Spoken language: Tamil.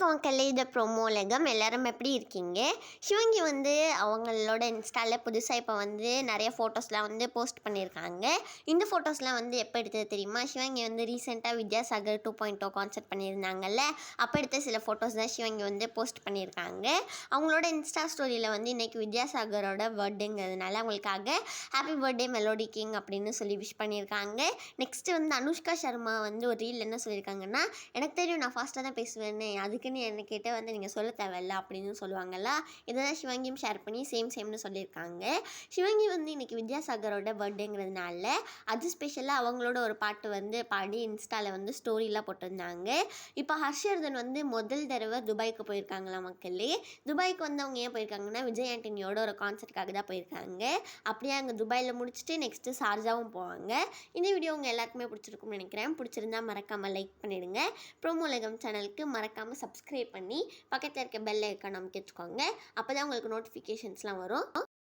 வணக்கம் மக்களே, இது ப்ரோமோ உலகம். எல்லாரும் எப்படி இருக்கீங்க? சிவங்கி வந்து அவங்களோட இன்ஸ்டாவில் புதுசாக இப்போ வந்து நிறைய ஃபோட்டோஸ்லாம் வந்து போஸ்ட் பண்ணியிருக்காங்க. இந்த ஃபோட்டோஸ்லாம் வந்து எப்போ எடுத்தது தெரியுமா? சிவங்கி வந்து ரீசெண்டாக வித்யாசாகர் 2.0 கான்சர்ட் பண்ணியிருந்தாங்கல்ல, அப்போ எடுத்த சில ஃபோட்டோஸ் தான் சிவங்கி வந்து போஸ்ட் பண்ணியிருக்காங்க. அவங்களோட இன்ஸ்டா ஸ்டோரியில் வந்து இன்றைக்கி வித்யாசாகரோட பர்த்டேங்கிறதுனால அவங்களுக்காக ஹாப்பி பர்த்டே மெலோடி கிங் அப்படின்னு சொல்லி விஷ் பண்ணியிருக்காங்க. நெக்ஸ்ட்டு வந்து அனுஷ்கா சர்மா வந்து ஒரு ரீல் என்ன சொல்லியிருக்காங்கன்னா, எனக்கு தெரியும் நான் ஃபாஸ்ட்டாக தான் பேசுவேன்னு, அதுக்குன்னு என்ன கேட்டால் வந்து நீங்கள் சொல்ல தேவையில்ல அப்படின்னு சொல்லுவாங்கள்ல. இதை தான் சிவங்கியும் ஷேர் பண்ணி சேம்னு சொல்லியிருக்காங்க. சிவங்கி வந்து இன்றைக்கி வித்யாசாகரோட பர்த்டேங்கிறதுனால அது ஸ்பெஷலாக அவங்களோட ஒரு பாட்டு வந்து பாடி இன்ஸ்டாவில் வந்து ஸ்டோரிலாம் போட்டிருந்தாங்க. இப்போ ஹர்ஷவர்தன் வந்து முதல் தடவை துபாய்க்கு போயிருக்காங்களாம் மக்களே. துபாய்க்கு வந்து அவங்க ஏன் போயிருக்காங்கன்னா, விஜய் ஆண்டனியோட ஒரு கான்சர்ட்டுக்காக தான் போயிருக்காங்க. அப்படியே அங்கே துபாயில் முடிச்சுட்டு நெக்ஸ்ட்டு ஷார்ஜாவும் போவாங்க. இந்த வீடியோ உங்கள் எல்லாருக்குமே பிடிச்சிருக்கும்னு நினைக்கிறேன். பிடிச்சிருந்தா மறக்காமல் லைக் பண்ணிவிடுங்க. ப்ரோமோ உலகம் சேனலுக்கு மறக்காமல் சப்ஸ்கிரைப் பண்ணி பக்கத்தில் இருக்க பெல் ஐக்கான் அமைக்க வச்சுக்கோங்க. அப்போ தான் உங்களுக்கு நோட்டிஃபிகேஷன்ஸ்லாம் வரும்.